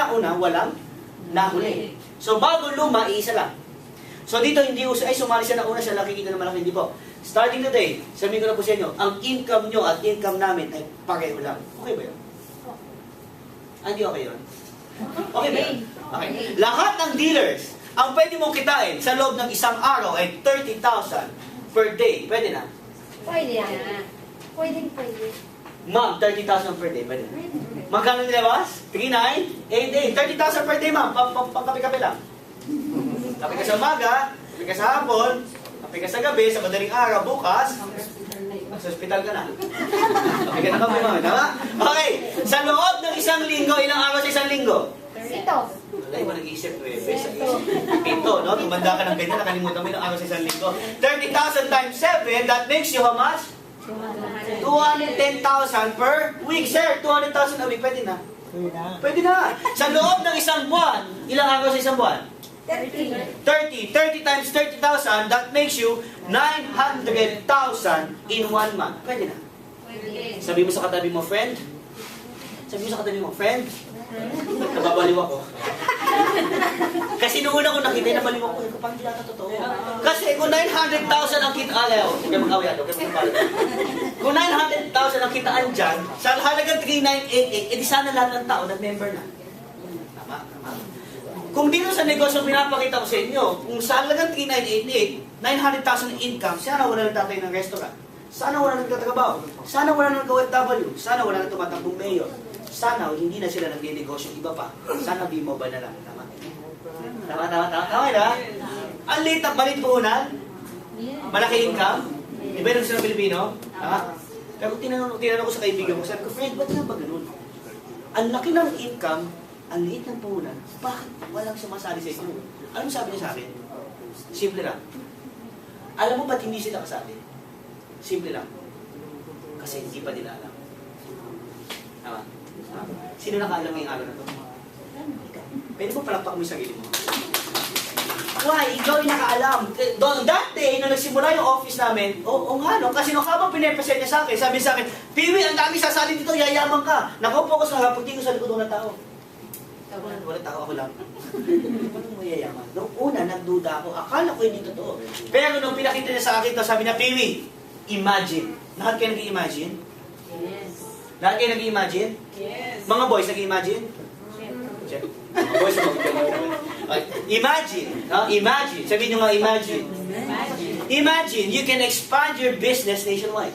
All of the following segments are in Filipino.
nauna, walang nahuli. So, bago luma, iisa lang. So, dito hindi uso, ay sumali siya nauna, siya nakikita na malaki, hindi po. Starting today, sabihin ko na po sa inyo, ang income nyo at income namin ay pareho lang. Okay ba yun? Hindi okay yun? Okay ba yun? Okay. Lahat ng dealers, ang pwede mong kitain sa loob ng isang araw ay 30,000 per day. Pwede na? Pwede na. Pwede. Ma'am, 30,000 per day. Pwede na. Magkano nilabas? 3, 9, 8, 30,000 per day, ma'am. Pangkapi-kapi lang. Kapi ka sa umaga, kapi ka sa hapon, kapi ka sa gabi, sa madaling araw, bukas, sa ospital ka na. Kapi ka na kami, ma'am. Tama? Okay. Sa loob ng isang linggo, ilang araw sa isang linggo? Ito. Wala, iba nag-iisip ko eh. Pito, no? Tumanda ka ng ganyan, nakalimutan mo ilang araw sa isang linggo. 30,000 times 7, that makes you how much? 210,000 per week, sir. 200,000 a week, pwede na? Pwede na. Sa loob ng isang buwan, ilang araw sa isang buwan? 30. 30 times 30,000, that makes you 900,000 in 1 month. Pwede na. Sabi mo sa katabi mo, friend. Sabi mo sa katabi mo, friend. Nababaliw ako. Kasi noong una ko nakita, nabaliw ako. Parang hindi nata totoo. Kasi kung 900,000 ang kitaan, huwag mag-away ano, kung 900,000 ang kitaan dyan, sa halagang 3,988, edi sana lahat ng tao nag-member na. Tama? Kung dito sa negosyo pinapakita ko sa inyo, kung sa halagang 3,988, 900,000 income, sana wala nang tatay ng restaurant. Sana wala nang nagtatrabaho. Sana wala nang OFW. Sana wala nang tumatakbong mayor. Sana hindi na sila nag-negosyo iba pa. Sana B-Mobile na lang. Tama? Tama na? Ang liit at malit puhunan. Malaki income. Iba yung gusto ng Pilipino. Tama? Pero tinanong ko sa kaibigan ko, sabi ko, friend, ba't nga ba ganun? Ang laki ng income, ang liit ng puhunan, bakit walang sumasali sa inyo? Ano sabi niya sa akin? Simple lang. Alam mo ba't hindi sila kasali? Simple lang. Kasi hindi pa nila alam. Tama? Sino nakaalam ngayong araw na ito? Pwede mo palakpak mo yung sarili mo. Why? Ikaw yung nakaalam. That day, nung nagsimula yung office namin, oo nga no, kasi nung habang pinepresent niya sa akin, sabi sa akin, Piwi, ang dami sasali dito, yayaman ka. Nakaupo ko sa hapagting ko sa likod ng tao. Wala tao, ako lang. Paano mo yayaman? Noong una, nagduda ako. Akala ko hindi totoo. Pero nung pinakita niya sa akin, sabi niya, Piwi, imagine. Lahat kayo nag-i-imagine? Yes. Lahat kayo nag-i-imagine? Yes. Mga boys, nag-i-imagine? Mga boys, imagine. Imagine. Sabihin nyo nga, imagine. Imagine, you can expand your business nationwide.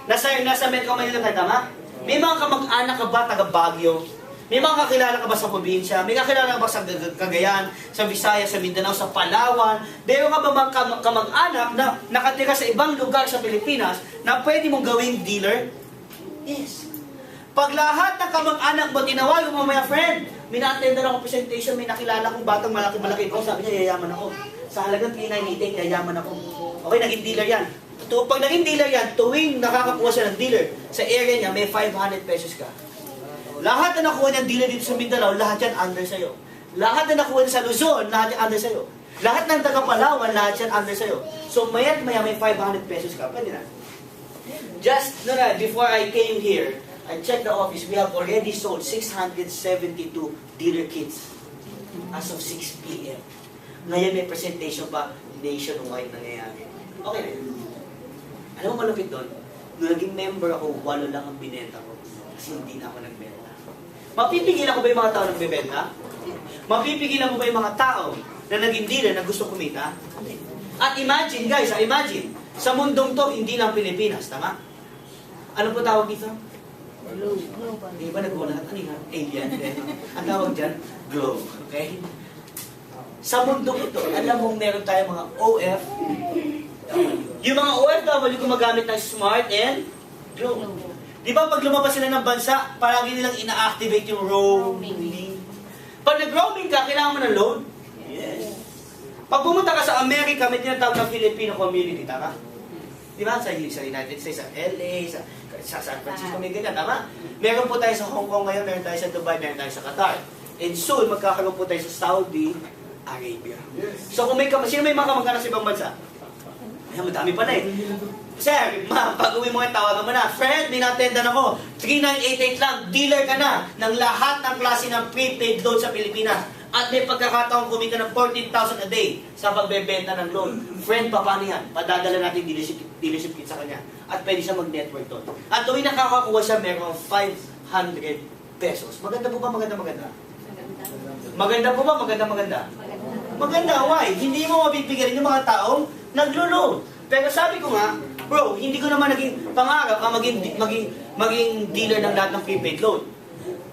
Nasa Metro Manila tayo, tama? May mga kamag-anak ka ba taga Baguio? May mga kakilala ka ba sa probinsya? May kakilala ka ba sa Cagayan, sa Visayas, sa Mindanao, sa Palawan? Meron ka ba mga kamag-anak na nakatira sa ibang lugar sa Pilipinas na pwede mong gawing dealer? Yes. Pag lahat ng kamag-anak mo tinawag mo, my friend, may na-attend ako presentation, may nakilala kong batang malaki-malaki ko, sabi niya, yayaman ako. Sa halagang 3,988, yayaman ako. Okay, naging dealer yan. Pag naging dealer yan, tuwing nakakakuha siya ng dealer, sa area niya, may 500 pesos ka. Lahat na nakuha niyang dealer dito sa Mindanao, lahat yan under sa'yo. Lahat na nakuha niya sa Luzon, lahat yan under sa'yo. Lahat ng taga Palawan, lahat yan under sa'yo. So, maya't maya may 500 pesos ka. Pwede na. Just, before I came here, I checked the office, we have already sold 672 dealer kits as of 6 p.m. Ngayon may presentation pa, nationwide nangyayari. Okay na yun. Alam mo malupit doon? Nung naging member ako, 8 lang ang binenta ko. Kasi hindi na ako nagbenta. Mapipigilan ko ba yung mga tao nagbebenta? Mapipigilan ko ba yung mga tao na naging dealer na gusto kumita? At imagine guys, imagine, sa mundong to, hindi lang Pilipinas, tama? Ano po tawag dito? Globe. Di ba nagwala? Ano yung alien? Ang tawag dyan, globe. Okay? Sa mundo ito, alam mong meron tayong mga OF. Yung mga OFW gumagamit ng smart and globe. Di ba pag lumabas sila ng bansa, palagi nilang ina-activate yung roaming. Pag nag-roaming ka, kailangan mo ng loan? Yes. Pag pumunta ka sa Amerika, may tinatawag ng Filipino community, tama? Di ba? Sa United States, sa LA, sa San Francisco, may ganyan, tama? Meron po tayo sa Hong Kong ngayon, meron tayo sa Dubai, meron tayo sa Qatar. And soon, magkakaroon po tayo sa Saudi Arabia. So kung may sino may mga kamag-anak sa ibang bansa? Ayan, madami pala eh. Sir, ma'am, pag uwi mo ngayon, tawagan mo na. Friend, may na-attendan ako. 3988 lang, dealer ka na ng lahat ng klase ng prepaid loan sa Pilipinas. At may pagkakataong kumita ng 14,000 a day sa pagbebenta ng loan. Friend, paano yan? Padadala natin dealership kit sa kanya. At pwede siya mag-network doon. At tuwing nakakakuha siya, meron 500 pesos. Maganda po ba? Maganda? Maganda po ba? Maganda? Maganda, why? Hindi mo mabibigarin yung mga taong naglo-loan. Pero sabi ko nga, bro, hindi ko naman naging pangarap ang maging dealer ng lahat ng prepaid loan.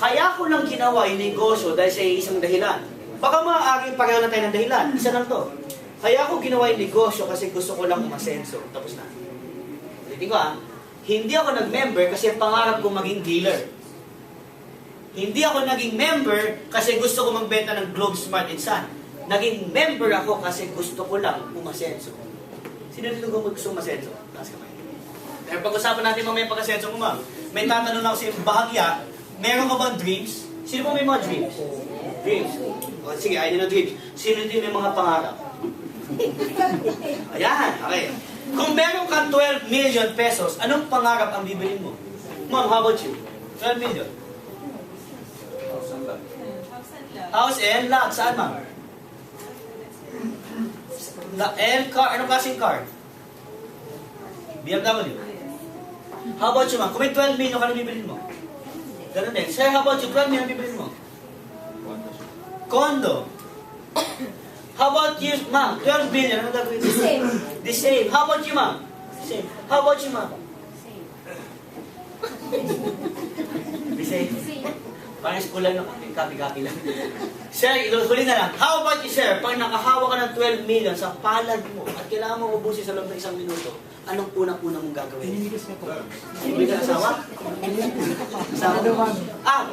Kaya ko lang ginawa yung negosyo dahil sa isang dahilan. Baka maaaring pareho na tayo ng dahilan. Isa lang to. Kaya ko ginawa yung negosyo kasi gusto ko lang umasenso. Tapos na. Ulitin ko hindi ako nag-member kasi pangarap ko maging dealer. Hindi ako naging member kasi gusto ko magbenta ng Globe Smart and Sun. Naging member ako kasi gusto ko lang umasenso. Sino dito gusto umasenso? Taas kamay. Pero pag-usapan natin mamaya pag-asenso mo, ma'am. May tatanong lang kasi bahagya, meron ka bang dreams? Sino po may mga dreams? Dreams. O, sige, ayun na dreams. Sino din may mga pangarap? Ayan, okay. Kung meron kang 12 million pesos, anong pangarap ang bibilin mo? Ma'am, how about you? 12 million. House and lot. Saan, ma'am? Car. Anong klaseng car? BMW. How about you, ma'am? Kung may 12 million, ano bibilin mo? Ganun din. Sir, how about you? 12 million, bibilin mo? Condo. How about you, ma'am? 12 billion, ano gagawin mo? The same. The same. How about you, ma'am? Same. How about you, ma'am? The same. Parang school lang, copy-copy lang. Sir, huli na lang. How about you, sir? Pag nakahawa ka ng 12 million sa palad mo at kailangan mo ubusin sa loob ng 1 minuto, anong unang-unang mong gagawin? Hindi ka asawa?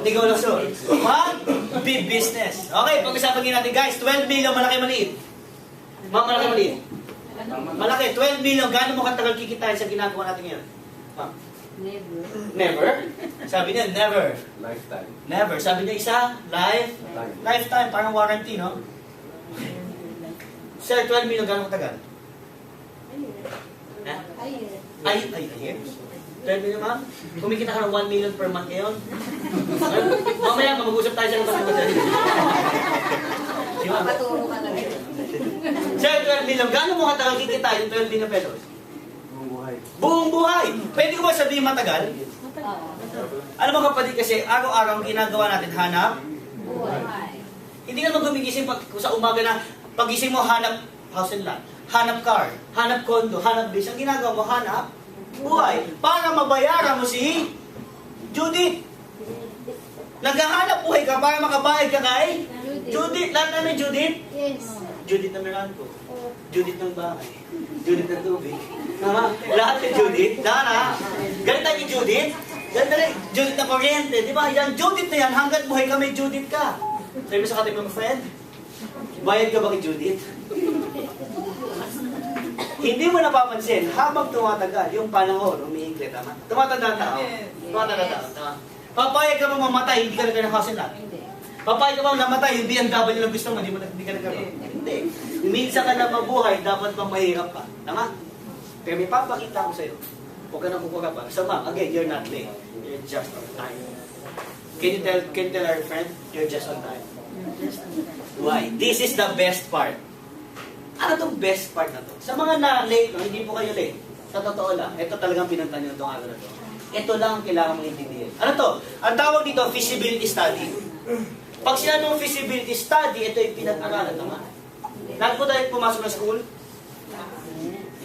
Hindi ko lang sure. One, big business. Okay, pag-usapan natin guys, 12 million, malaki maliit. Ma'am, malaki maliit. Malaki, 12 million, gaano mo katagal kikitain sa ginagawa natin ngayon? Ma'am? Never. Never? Sabi niya, never. Lifetime. Never. Sabi niya isa, lifetime. Parang warranty, no? Sir, 12 million, gano'ng katagal? Ha? Ay, years. 12 million, ma'am? Kumikita ka ng 1 million per month ngayon? Mamaya, mag-usap tayo sa kapatid mo dyan. Si ma'am. Paturo ka na rin. Sir, 12 million, gano'ng mo katagal kikita yung 12 million pesos? Buhay. Buong buhay! Pwede ko ba sabihin matagal? Oo. Alam mo kapatid, kasi araw-araw ang ginagawa natin, hanap. Buhay. Hindi ka naman gumigising sa umaga na pagising mo, hanap house and lot, hanap car, hanap condo, hanap base. Ang ginagawa mo, hanap buhay. Para mabayaran mo si Judith. Naghahanap buhay ka para makabayad ka kay Judith. Lahat namin Judith. Yes. Judith ng Meralco. Judith ng bahay. Judith ng tubig. Lahat ni Judith. Dara. Galit tayo ni Judith. Galit tayo. Judith ng kuryente. Di ba? Yan, Judith na yan. Hanggat buhay ka, may Judith ka. Sabi mo sa katabi mong friend, bayad ka ba kay Judith? Hindi mo napapansin, habang tumatagal, yung panahon, umiikli, tama? Tumatanda ang tao. Tumatanda ang tao, tama? Papayag ka ba mamatay, hindi ka nagkaroon ng house and lot? Hindi. Papayag ka ba namatay, yung BMW lang gusto mo, hindi ka nagkaroon? Hindi. Minsan ka na mabuhay, dapat pa mahirap ka. Tama? Pero may papakita ko sa'yo. Huwag ka nang kukuha pa. So ma'am, again, you're not late. You're just on time. Can you tell our friend, you're just on time? Why? This is the best part. Ano tong best part na to? Sa mga na-late, no, hindi po kayo late. Sa totoo lang, ito talagang pinunta nyo itong araw na to. Ito lang ang kailangan mong intindihin. Ano to? Ang tawag dito, feasibility study. Pag sinabi mong feasibility study, ito yung pinag-aralan naman. Lahat po tayo pumasok na school?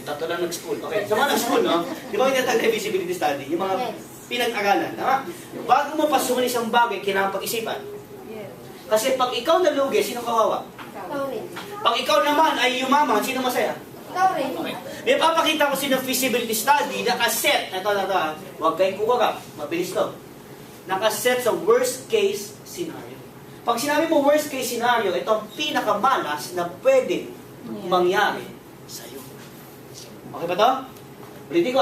Tatlo lang nag-school. Okay, sa mga nag-school, no? Di ba yung tinatawag na feasibility study? Yung mga pinag-aralan, tama? Bago mo pasukin isang bagay, kailangan pag-isipan. Kasi pag ikaw nalugi, sino kawawa? Ikaw rin. Pag ikaw naman ay yumaman, sino masaya? Ikaw rin. Okay. May papakita ko sa feasibility study, nakaset, ito, huwag kayong kukurap, mabilis to. Nakaset sa worst case scenario. Pag sinabi mo worst case scenario, ito ang pinakamalas na pwedeng mangyari sa'yo. Okay ba to? Ulitin ko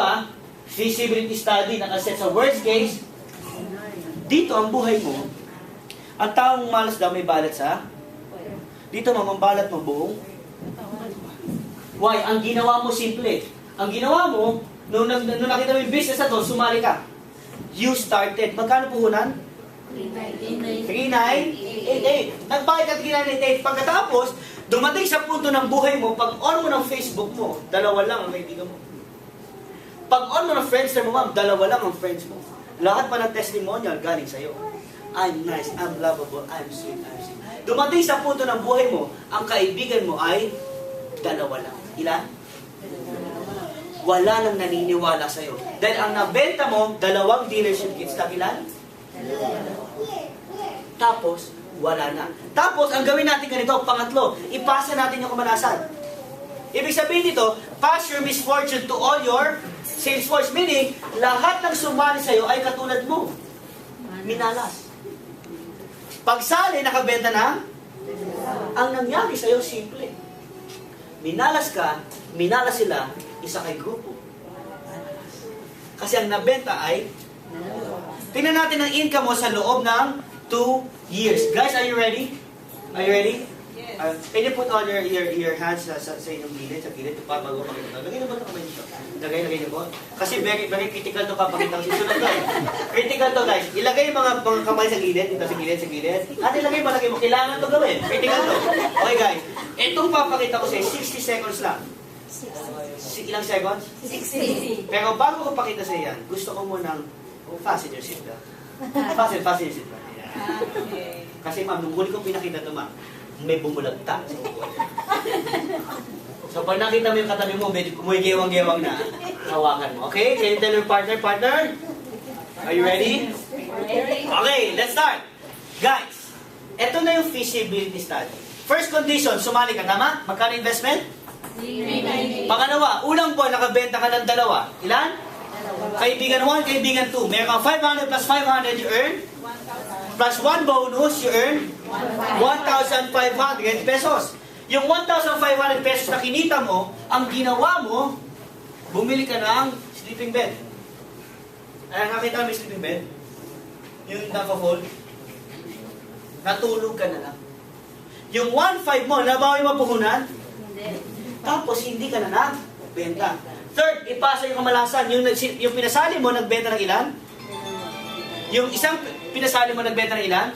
feasibility study, nakaset sa worst case. Dito ang buhay mo, ang taong malas daw may balat sa dito mamambalat mo buong. Why? Ang ginawa mo simple. Ang ginawa mo, nung nakita mo yung business na to, sumali ka. You started. Magkano puhunan? 3,988. Nagbayad ka 3,988. Pagkatapos, dumating sa punto ng buhay mo, pag on mo ng Facebook mo, dalawa lang ang kaibigan mo. Pag on mo ng Friendster mo, ma'am, dalawa lang ang friends mo. Lahat pa ng testimonial galing sa'yo. I'm nice, I'm lovable, I'm sweet, I'm sweet. Dumating sa punto ng buhay mo, ang kaibigan mo ay dalawa lang. Ilan? Wala nang naniniwala sa'yo. Dahil ang nabenta mo, 2 dealership kits lang. Ilan? Tapos, wala na. Tapos, ang gawin natin ganito, pangatlo, ipasa natin yung kamalasan. Ibig sabihin dito, pass your misfortune to all your sales force. Meaning, lahat ng sumali sa'yo ay katulad mo. Minalas. Pagsali, nakabenta na, ang nangyari sa'yo, simple. Minalas ka, minalas sila, isa kay grupo. Kasi ang nabenta ay, tingnan natin ang income mo sa loob ng 2 years. Guys, are you ready? Are you ready? Can you put all your hands sa inyong gilid, sa gilid, para bago pakita. Lagay na ba ito kamay dito? Lagay niyo po. Kasi very critical ito papakita ko. Susunod to. Critical to, guys. Ilagay yung mga kamay sa gilid, dito sa gilid. At ilagay mo. Kailangan ito gawin. Critical to. Okay, guys. Itong papakita ko sa 60 seconds lang. Ilang seconds? 60. Pero bago ko pakita sa yan, gusto ko munang fasten your seatbelt. Fasten your seatbelt. Okay. Kasi ma'am, nung huli kong pinakita ito, ma'am, may bumulagta sa upuan. So pag nakita mo yung katabi mo, may gewang-gewang na, hawakan mo. Okay? Can you tell your partner? Are you ready? Okay, let's start. Guys, eto na yung feasibility study. First condition, sumali ka, tama? Magkano investment? Pangalawa, unang buwan nakabenta ka ng 2. Ilan? Kaibigan 1, kaibigan 2. Meron kang 500 plus 500 you earn. Plus 1 bonus, you earn 1,500 pesos. Yung 1,500 pesos na kinita mo, ang ginawa mo, bumili ka ng sleeping bed. Ay, nakita mo yung sleeping bed? Yung naka-fold? Natulog ka na lang. Yung 1,500 mo, nabawi mo puhunan? Tapos hindi ka na nagbenta. Third, ipasa yung kamalasan. Yung pinasali mo, nagbenta ng ilan? Yung isang pinasali mo, nagbenta ng ilan?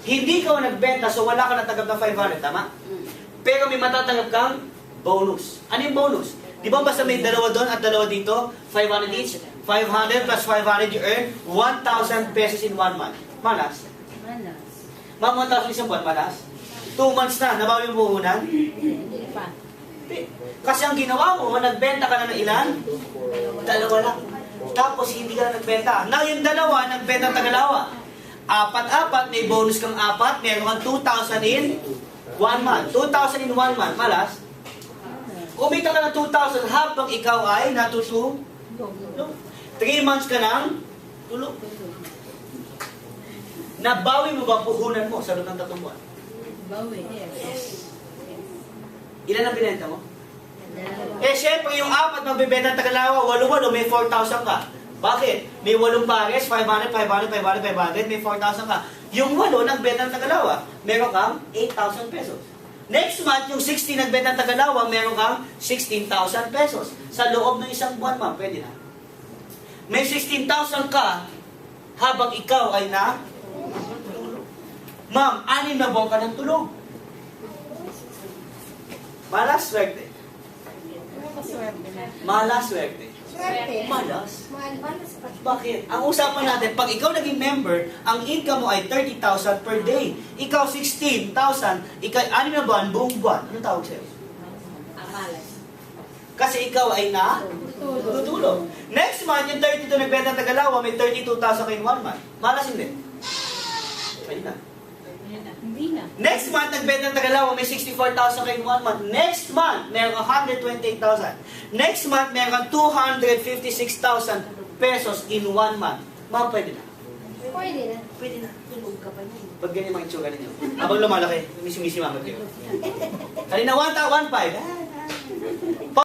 Hindi ka nagbenta, so wala ka natanggap ng 500, tama? Pero may matatanggap kang bonus. Ano yung bonus? Di ba basta may 2 doon at 2 dito? 500 each? 500 plus 500, you earn 1,000 pesos in 1 month. Malas? Ma'am, 1,000 isang buwan, malas? 2 months na, nabawi yung puhunan? Kasi ang ginawa mo, nagbenta ka na ng ilan? 2 lang. Tapos hindi ka na nagbenta. Now yung 2, nagbenta ng tagalawa. 4, may bonus kang 4, meron kang 2,000 in 1 month. 2,000 in 1 month, malas? Kumita ka ng 2,000 habang ikaw ay natutulog. 3 months ka nang tulog. Nabawi mo ba puhunan mo sa loob ng 3 buwan? Bawi. Yes. Ilan ang binenta mo? Syempre, yung 4 magbibenta ng Tagalawa, 8, may 4,000 ka. Bakit? May 8 pares, 500, 500, 500, 500, may 4,000 ka. Yung 8 nagbenta ng Tagalawa, meron kang 8,000 pesos. Next month, yung 16 nagbenta ng Tagalawa, meron kang 16,000 pesos. Sa loob ng isang buwan, ma'am, pwede na. May 16,000 ka habang ikaw ay na ma'am, 6 na buwan ka ng tulog. Malas swerte. Malas swerte. Malas. Bakit? Ang usapan natin, pag ikaw naging member, ang income mo ay 30,000 per day. Ikaw 16,000, ikaw 6 na buwan, buong buwan. Ano tawag sa'yo? Kasi ikaw ay tutulog. Next month, yung 32 nagbenta ng Tagalawa, may 32,000 kayo in 1 month. Malas hindi. Pwede na. Hindi na. Next month, nagbenta ng Tagalawa, may 64,000 kayo in 1 month. Next month, meron kang 128,000. Next month, meron kang 256,000 pesos in 1 month. Ma'am, pwede na. Pwede na. Pwede na. Tulog ka pa niya. Pag ganyan mga itsura ninyo. Habang lumalaki, misi-misi mama kayo. Kanina 1,500.